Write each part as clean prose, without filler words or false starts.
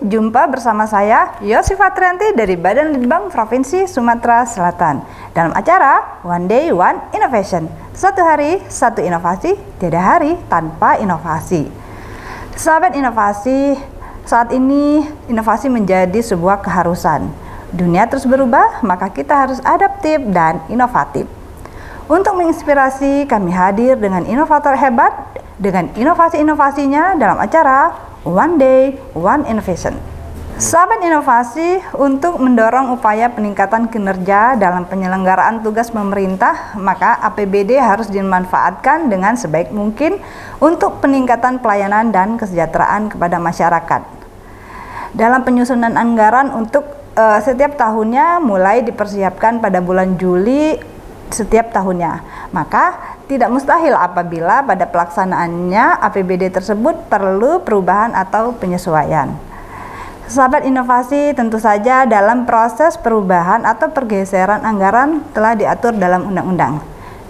jumpa bersama saya Yosifah Trianti dari Badan Litbang Provinsi Sumatera Selatan dalam acara One Day One Innovation. Satu hari, satu inovasi, tiada hari tanpa inovasi. Sahabat inovasi, saat ini inovasi menjadi sebuah keharusan. Dunia terus berubah, maka kita harus adaptif dan inovatif. Untuk menginspirasi, kami hadir dengan inovator hebat dengan inovasi-inovasinya dalam acara One Day One Innovation. Sahabat inovasi, untuk mendorong upaya peningkatan kinerja dalam penyelenggaraan tugas pemerintah, maka APBD harus dimanfaatkan dengan sebaik mungkin untuk peningkatan pelayanan dan kesejahteraan kepada masyarakat. Dalam penyusunan anggaran untuk setiap tahunnya mulai dipersiapkan pada bulan Juli setiap tahunnya, maka tidak mustahil apabila pada pelaksanaannya APBD tersebut perlu perubahan atau penyesuaian. Sahabat inovasi, tentu saja dalam proses perubahan atau pergeseran anggaran telah diatur dalam undang-undang.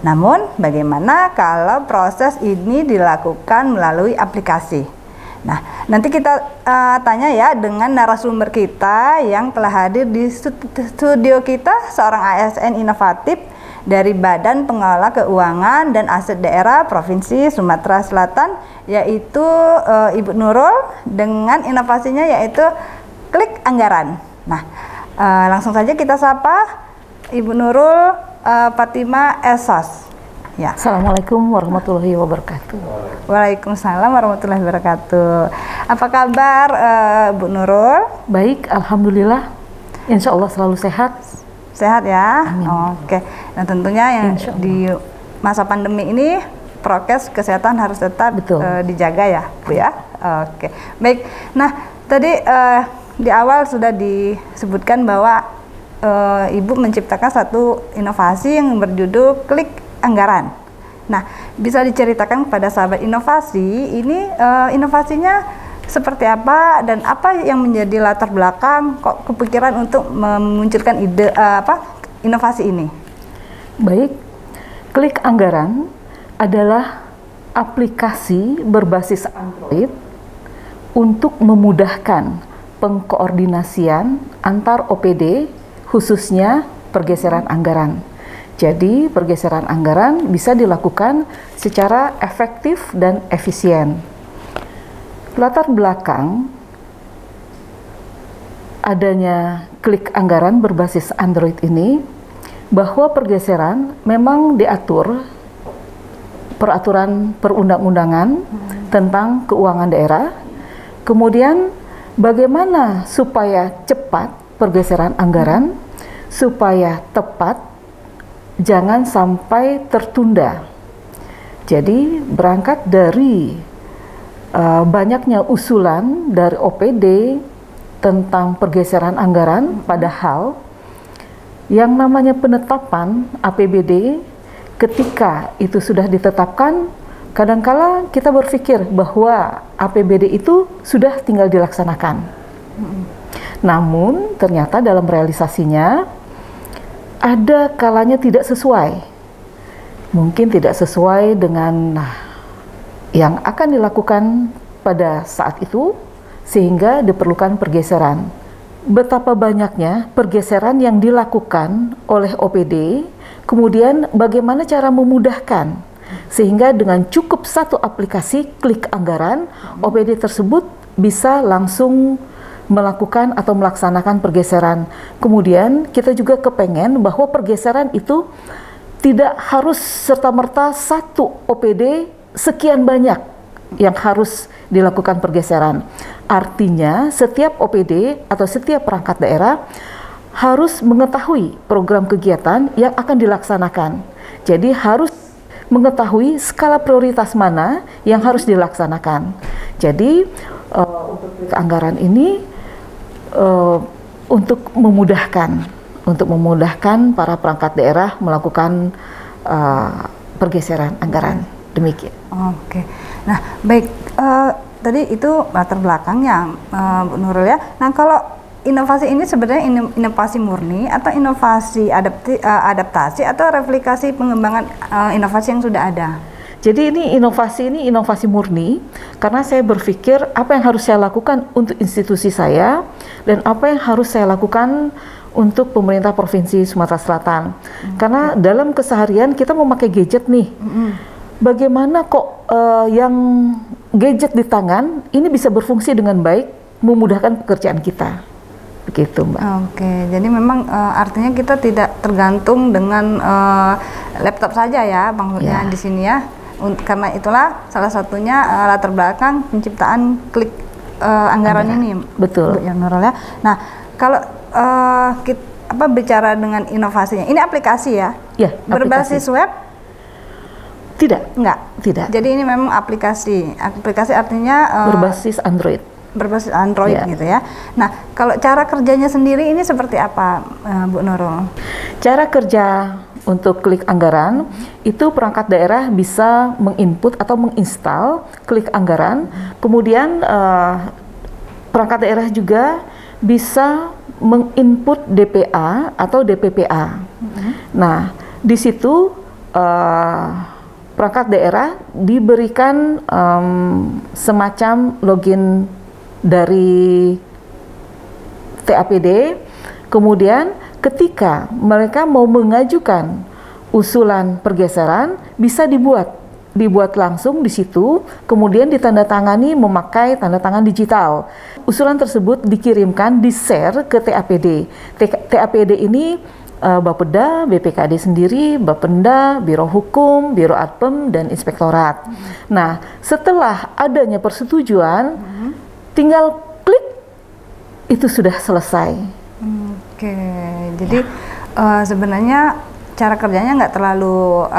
Namun, bagaimana kalau proses ini dilakukan melalui aplikasi? Nah, nanti kita tanya ya dengan narasumber kita yang telah hadir di studio kita, seorang ASN inovatif dari Badan Pengelola Keuangan dan Aset Daerah Provinsi Sumatera Selatan, yaitu Ibu Nurul, dengan inovasinya yaitu klik anggaran. Nah, langsung saja kita sapa Ibu Nurul Fatima Esos. Ya. Assalamualaikum warahmatullahi wabarakatuh. Waalaikumsalam warahmatullahi wabarakatuh. Apa kabar Bu Nurul? Baik, alhamdulillah. Insya Allah selalu sehat. Sehat ya. Amin. Oke. Nah, tentunya yang di masa pandemi ini prokes kesehatan harus tetap dijaga ya, Bu ya. Oke. Baik. Nah, tadi di awal sudah disebutkan bahwa Ibu menciptakan satu inovasi yang berjudul Klik Anggaran. Nah, bisa diceritakan kepada sahabat inovasi ini inovasinya seperti apa dan apa yang menjadi latar belakang kok kepikiran untuk memunculkan ide inovasi ini? Baik, Klik Anggaran adalah aplikasi berbasis Android untuk memudahkan pengkoordinasian antar OPD, khususnya pergeseran anggaran. Jadi, pergeseran anggaran bisa dilakukan secara efektif dan efisien. Latar belakang adanya Klik Anggaran berbasis Android ini bahwa pergeseran memang diatur peraturan perundang-undangan tentang keuangan daerah. Kemudian bagaimana supaya cepat pergeseran anggaran, supaya tepat, jangan sampai tertunda. Jadi berangkat dari banyaknya usulan dari OPD tentang pergeseran anggaran, padahal yang namanya penetapan APBD ketika itu sudah ditetapkan, kadangkala kita berpikir bahwa APBD itu sudah tinggal dilaksanakan. Namun ternyata dalam realisasinya ada kalanya tidak sesuai. Mungkin tidak sesuai dengan yang akan dilakukan pada saat itu, sehingga diperlukan pergeseran. Betapa banyaknya pergeseran yang dilakukan oleh OPD, kemudian bagaimana cara memudahkan, sehingga dengan cukup satu aplikasi Klik Anggaran, OPD tersebut bisa langsung melakukan atau melaksanakan pergeseran. Kemudian kita juga kepengen bahwa pergeseran itu tidak harus serta-merta satu OPD sekian banyak yang harus dilakukan pergeseran. Artinya setiap OPD atau setiap perangkat daerah harus mengetahui program kegiatan yang akan dilaksanakan. Jadi harus mengetahui skala prioritas mana yang harus dilaksanakan. Jadi untuk anggaran ini untuk memudahkan para perangkat daerah melakukan pergeseran anggaran. Demikian. Oke. Nah, baik. Tadi itu latar belakangnya, Bu Nurul ya. Nah, kalau inovasi ini sebenarnya inovasi murni atau inovasi adaptasi atau replikasi pengembangan inovasi yang sudah ada? Jadi ini inovasi murni, karena saya berpikir apa yang harus saya lakukan untuk institusi saya dan apa yang harus saya lakukan untuk pemerintah Provinsi Sumatera Selatan. Karena dalam keseharian kita memakai gadget nih. Bagaimana kok yang gadget di tangan ini bisa berfungsi dengan baik, memudahkan pekerjaan kita. Begitu, Mbak. Oke, jadi memang artinya kita tidak tergantung dengan laptop saja ya, maksudnya di sini ya. Karena itulah salah satunya latar belakang penciptaan klik anggaran ini. Betul. Ya, Nurul ya. Nah, kalau kita bicara dengan inovasinya, ini aplikasi ya? Ya, berbasis aplikasi. web? Tidak. Enggak. Tidak. Jadi ini memang aplikasi. Aplikasi artinya berbasis Android. Berbasis Android gitu ya. Nah, kalau cara kerjanya sendiri ini seperti apa, Bu Nurul? Cara kerja untuk klik anggaran itu perangkat daerah bisa menginput atau menginstal klik anggaran. Kemudian perangkat daerah juga bisa menginput DPA atau DPPA. Nah, di situ perangkat daerah diberikan semacam login dari TAPD. Kemudian ketika mereka mau mengajukan usulan pergeseran, bisa dibuat langsung di situ, kemudian ditandatangani memakai tanda tangan digital. Usulan tersebut dikirimkan, di-share ke TAPD. TAPD ini Bapeda, BPKD sendiri, Bapenda, Biro Hukum, Biro Adpem, dan Inspektorat. Nah, setelah adanya persetujuan, tinggal klik, itu sudah selesai. Oke, jadi sebenarnya cara kerjanya nggak terlalu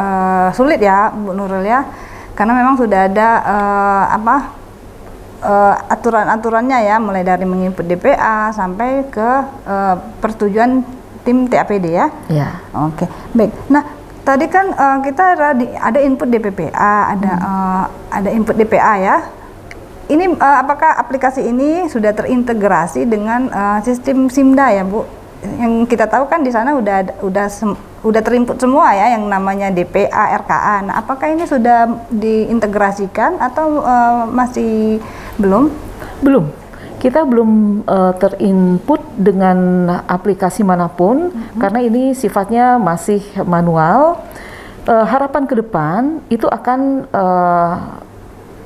sulit ya, Bu Nurul ya, karena memang sudah ada aturan-aturannya ya, mulai dari menginput DPA sampai ke persetujuan tim TAPD ya. Ya. Oke, baik. Nah, tadi kan kita ada input DPPA, ada input DPA ya. Ini apakah aplikasi ini sudah terintegrasi dengan sistem SIMDA ya, Bu? Yang kita tahu kan di sana udah terinput semua ya, yang namanya DPA, RKA. Nah, apakah ini sudah diintegrasikan atau masih belum? Belum. Kita belum terinput dengan aplikasi manapun karena ini sifatnya masih manual. Harapan ke depan itu akan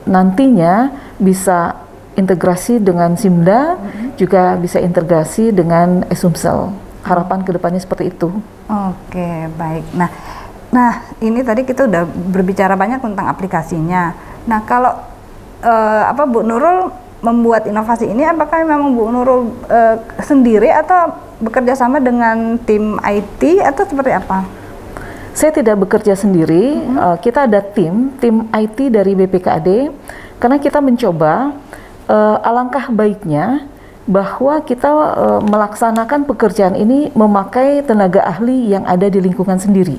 nantinya bisa integrasi dengan SIMDA, juga bisa integrasi dengan Esumsel. Harapan kedepannya seperti itu. Oke, baik. Nah ini tadi kita udah berbicara banyak tentang aplikasinya. Nah, kalau Bu Nurul membuat inovasi ini, apakah memang Bu Nurul sendiri atau bekerja sama dengan tim IT atau seperti apa? Saya tidak bekerja sendiri, kita ada tim IT dari BPKD, karena kita mencoba alangkah baiknya bahwa kita melaksanakan pekerjaan ini memakai tenaga ahli yang ada di lingkungan sendiri.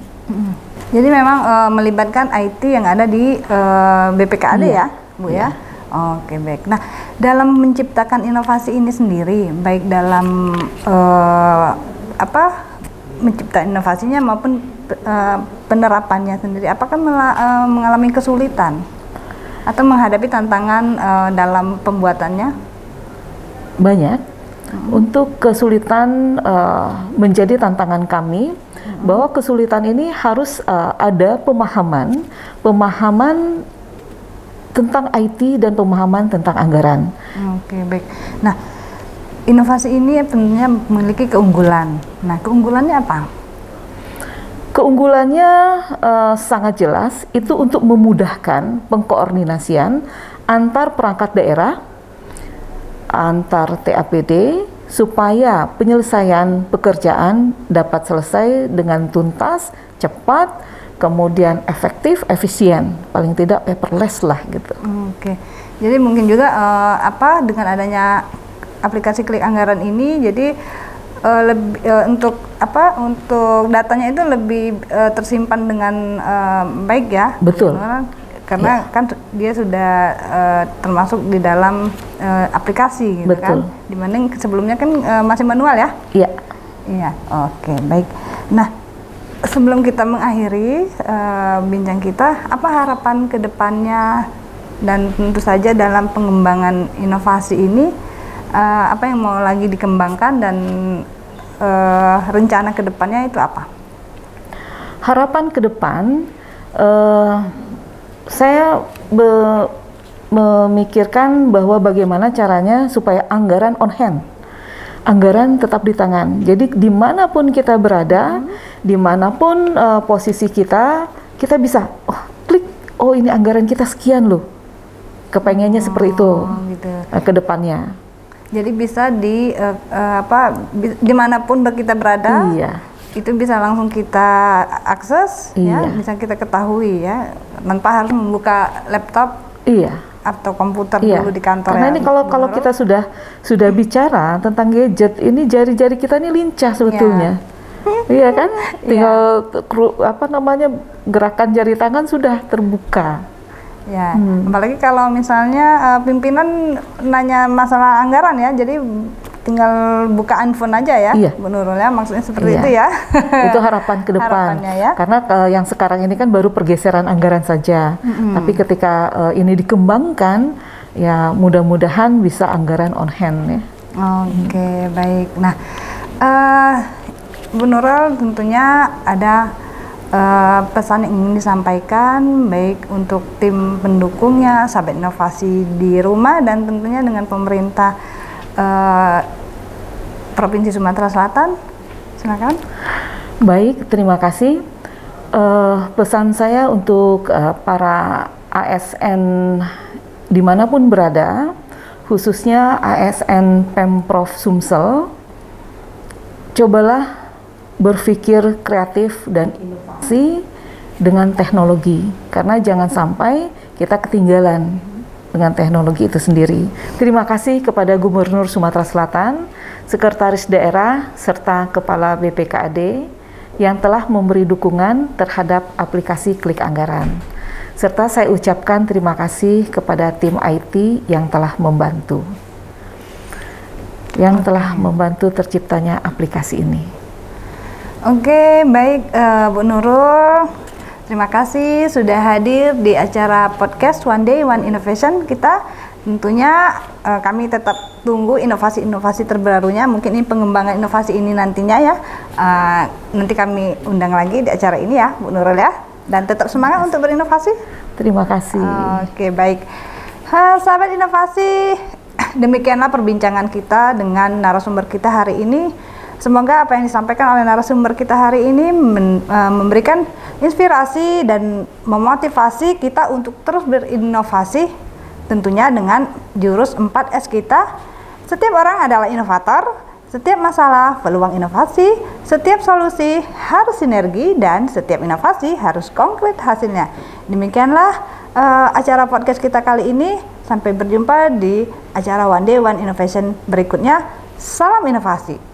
Jadi memang melibatkan IT yang ada di BPKD ya, Bu ya? Oke, baik. Nah, dalam menciptakan inovasi ini sendiri, baik dalam menciptakan inovasinya maupun penerapannya sendiri, apakah mengalami kesulitan atau menghadapi tantangan dalam pembuatannya? Banyak. Untuk kesulitan menjadi tantangan kami, bahwa kesulitan ini harus ada pemahaman tentang IT dan pemahaman tentang anggaran. Oke, baik. Nah, inovasi ini tentunya memiliki keunggulan. Nah, keunggulannya apa? Keunggulannya sangat jelas, itu untuk memudahkan pengkoordinasian antar perangkat daerah, antar TAPD, supaya penyelesaian pekerjaan dapat selesai dengan tuntas, cepat, kemudian efektif, efisien, paling tidak paperless lah gitu. Oke, jadi mungkin juga dengan adanya aplikasi klik anggaran ini, jadi untuk datanya itu lebih tersimpan dengan baik ya. Betul. Karena kan dia sudah termasuk di dalam aplikasi gitu. Betul. Kan. Dibanding sebelumnya kan masih manual ya. Iya. Iya. Oke, baik. Nah, Sebelum kita mengakhiri bincang kita, apa harapan ke depannya dan tentu saja dalam pengembangan inovasi ini, apa yang mau lagi dikembangkan dan rencana ke depannya itu apa? Harapan ke depan, saya memikirkan bahwa bagaimana caranya supaya anggaran on hand, anggaran tetap di tangan. Jadi dimanapun kita berada, dimanapun posisi kita bisa klik, oh ini anggaran kita sekian loh. Kepengennya seperti itu gitu. Ke depannya. Jadi bisa dimanapun kita berada, Iya. itu bisa langsung kita akses, Iya. ya, bisa kita ketahui ya, tanpa harus membuka laptop. Iya. Atau komputer Iya. dulu di kantor. Karena ya, ini kalau kita sudah bicara tentang gadget, ini jari-jari kita ini lincah sebetulnya. Iya kan? Tinggal gerakan jari tangan sudah terbuka. Ya, apalagi kalau misalnya pimpinan nanya masalah anggaran ya, jadi tinggal buka handphone aja ya, Iya. Bu Nurul ya, maksudnya seperti Iya. itu ya. Itu harapan ke depan. Harapannya ya. Karena yang sekarang ini kan baru pergeseran anggaran saja. Tapi ketika ini dikembangkan, ya mudah-mudahan bisa anggaran on hand ya. Oke, baik. Nah, Bu Nurul tentunya ada pesan yang ingin disampaikan baik untuk tim pendukungnya, sahabat inovasi di rumah, dan tentunya dengan pemerintah Provinsi Sumatera Selatan. Silakan. Baik, terima kasih. Pesan saya untuk para ASN dimanapun berada, khususnya ASN Pemprov Sumsel, cobalah berpikir kreatif dan inovasi dengan teknologi, karena jangan sampai kita ketinggalan dengan teknologi itu sendiri. Terima kasih kepada Gubernur Sumatera Selatan, Sekretaris Daerah, serta Kepala BPKAD yang telah memberi dukungan terhadap aplikasi Klik Anggaran. Serta saya ucapkan terima kasih kepada tim IT yang telah membantu terciptanya aplikasi ini. Oke, baik Bu Nurul. Terima kasih sudah hadir di acara podcast One Day One Innovation kita. Tentunya kami tetap tunggu inovasi-inovasi terbarunya. Mungkin ini pengembangan inovasi ini nantinya ya. Nanti kami undang lagi di acara ini ya, Bu Nurul ya. Dan tetap semangat untuk berinovasi. Terima kasih. Oke, baik. Sahabat inovasi, demikianlah perbincangan kita dengan narasumber kita hari ini. Semoga apa yang disampaikan oleh narasumber kita hari ini memberikan inspirasi dan memotivasi kita untuk terus berinovasi, tentunya dengan jurus 4S kita. Setiap orang adalah inovator, setiap masalah peluang inovasi, setiap solusi harus sinergi, dan setiap inovasi harus konkret hasilnya. Demikianlah acara podcast kita kali ini. Sampai berjumpa di acara One Day One Innovation berikutnya. Salam inovasi.